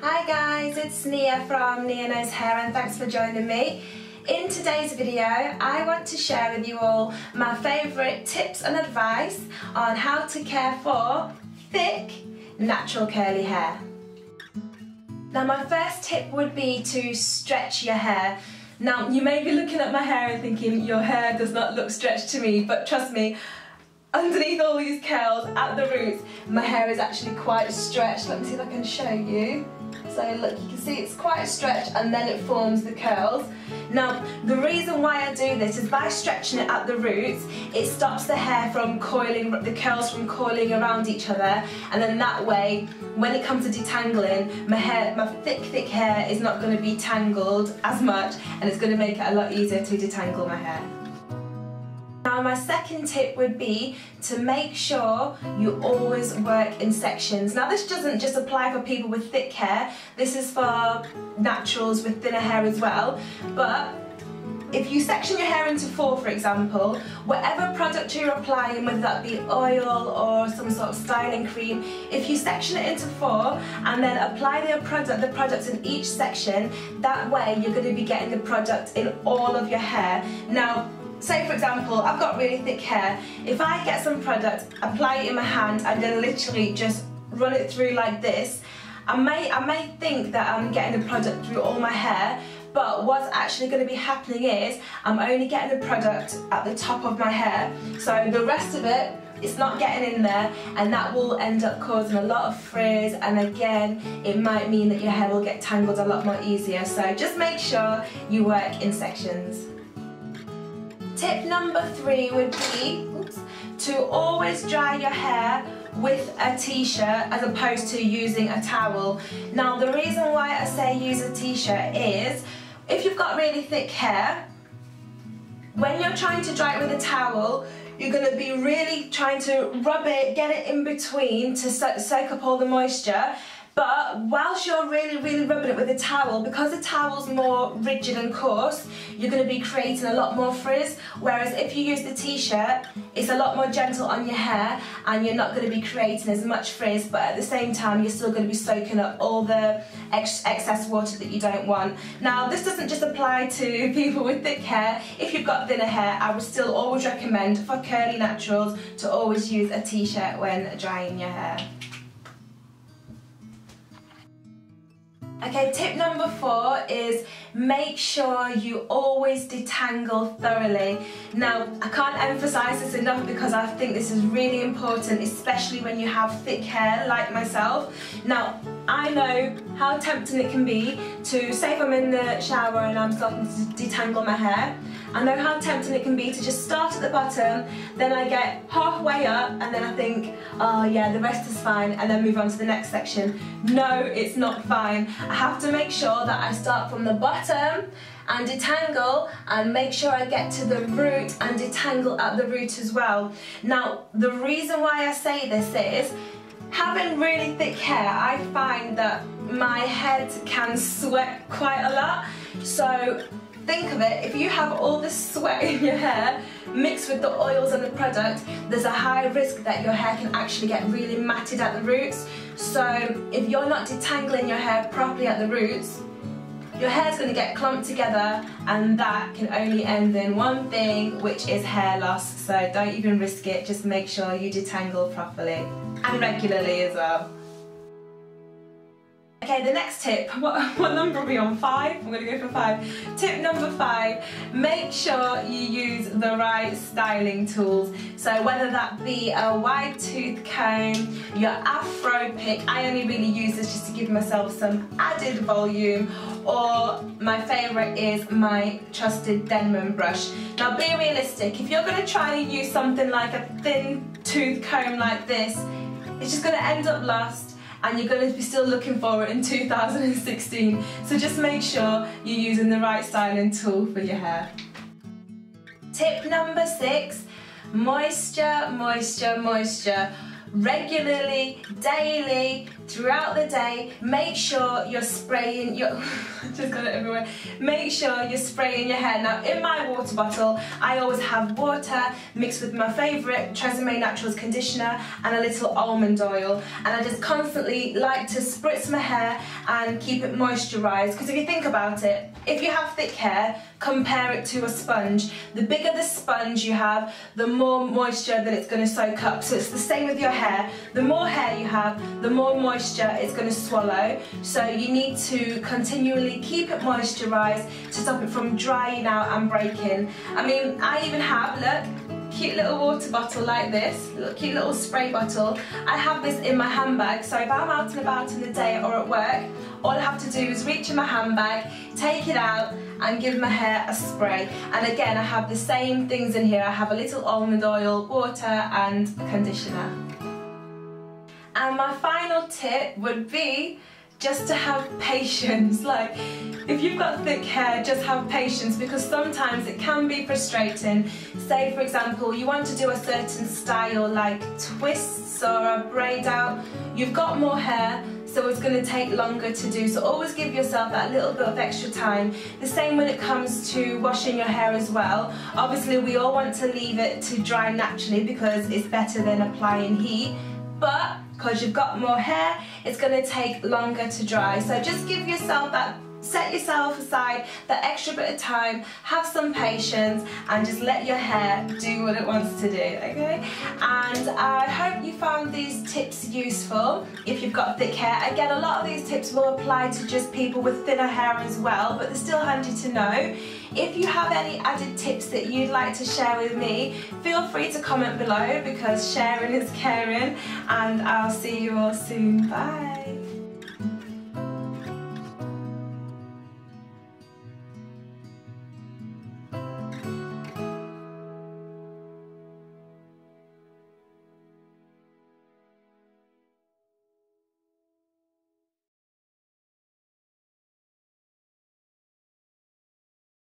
Hi guys, it's Nia from NiaKnowsHair and thanks for joining me. In today's video, I want to share with you all my favourite tips and advice on how to care for thick, natural curly hair. Now my first tip would be to stretch your hair. Now you may be looking at my hair and thinking your hair does not look stretched to me, but trust me, underneath all these curls at the roots, my hair is actually quite stretched. Let me see if I can show you. So look, you can see it's quite stretched and then it forms the curls. Now the reason why I do this is by stretching it at the roots, it stops the hair from coiling, the curls from coiling around each other, and then that way when it comes to detangling, my thick hair is not going to be tangled as much, and it's going to make it a lot easier to detangle my hair. Now my second tip would be to make sure you always work in sections. Now this doesn't just apply for people with thick hair, this is for naturals with thinner hair as well, but if you section your hair into 4, for example, whatever product you're applying, whether that be oil or some sort of styling cream, if you section it into 4 and then apply the product in each section, that way you're going to be getting the product in all of your hair. Now, say for example, I've got really thick hair. If I get some product, apply it in my hand and then literally just run it through like this, I may think that I'm getting the product through all my hair, but what's actually going to be happening is I'm only getting the product at the top of my hair. So the rest of it, it's not getting in there, and that will end up causing a lot of frizz, and again, it might mean that your hair will get tangled a lot more easier. So just make sure you work in sections. Tip number 3 would be to always dry your hair with a t-shirt as opposed to using a towel. Now the reason why I say use a t-shirt is if you've got really thick hair, when you're trying to dry it with a towel, you're going to be really trying to rub it, get it in between to soak up all the moisture. But whilst you're really rubbing it with a towel, because the towel's more rigid and coarse, you're going to be creating a lot more frizz. Whereas if you use the t-shirt, it's a lot more gentle on your hair and you're not going to be creating as much frizz, but at the same time you're still going to be soaking up all the excess water that you don't want. Now this doesn't just apply to people with thick hair. If you've got thinner hair, I would still always recommend for curly naturals to always use a t-shirt when drying your hair. Okay, tip number 4 is make sure you always detangle thoroughly. Now, I can't emphasise this enough because I think this is really important, especially when you have thick hair like myself. Now, I know how tempting it can be to, say if I'm in the shower and I'm starting to detangle my hair, I know how tempting it can be to just start at the bottom, then I get halfway up and then I think, oh yeah, the rest is fine, and then move on to the next section. No, it's not fine. I have to make sure that I start from the bottom and detangle and make sure I get to the root and detangle at the root as well. Now, the reason why I say this is, having really thick hair, I find that my head can sweat quite a lot. So think of it, if you have all this sweat in your hair mixed with the oils and the product, there's a high risk that your hair can actually get really matted at the roots. So if you're not detangling your hair properly at the roots, your hair's going to get clumped together, and that can only end in one thing, which is hair loss. So don't even risk it, just make sure you detangle properly and regularly as well. Okay, the next tip, what number are we on? 5? I'm going to go for 5. Tip number 5, make sure you use the right styling tools. So whether that be a wide tooth comb, your afro pick, I only really use this just to give myself some added volume, or my favourite is my trusted Denman brush. Now be realistic, if you're going to try and use something like a thin tooth comb like this, it's just going to end up lost, and you're going to be still looking for it in 2016. So just make sure you're using the right styling tool for your hair. Tip number 6, moisture, moisture, moisture. Regularly, daily, throughout the day. Make sure you're spraying your just got it everywhere. Make sure you're spraying your hair. Now in my water bottle I always have water mixed with my favourite Tresemme Naturals conditioner and a little almond oil, and I just constantly like to spritz my hair and keep it moisturised, because if you think about it, if you have thick hair, compare it to a sponge. The bigger the sponge you have, the more moisture that it's going to soak up. So it's the same with your hair. The more hair you have, the more moisture it's going to swallow. So you need to continually keep it moisturised to stop it from drying out and breaking. I mean, I even have, look, cute little water bottle like this, cute little spray bottle. I have this in my handbag, so if I'm out and about in the day or at work, all I have to do is reach in my handbag, take it out and give my hair a spray. And again, I have the same things in here. I have a little almond oil, water and conditioner. And my final tip would be just to have patience. Like, if you've got thick hair, just have patience, because sometimes it can be frustrating. Say for example, you want to do a certain style like twists or a braid out, you've got more hair, so it's going to take longer to do, so always give yourself that little bit of extra time. The same when it comes to washing your hair as well. Obviously we all want to leave it to dry naturally because it's better than applying heat, but because you've got more hair, it's going to take longer to dry. So just give yourself that, set yourself aside that extra bit of time, have some patience and just let your hair do what it wants to do, okay? And I hope you found these tips useful if you've got thick hair. Again, a lot of these tips will apply to just people with thinner hair as well, but they're still handy to know. If you have any added tips that you'd like to share with me, feel free to comment below, because sharing is caring, and I'll see you all soon. Bye!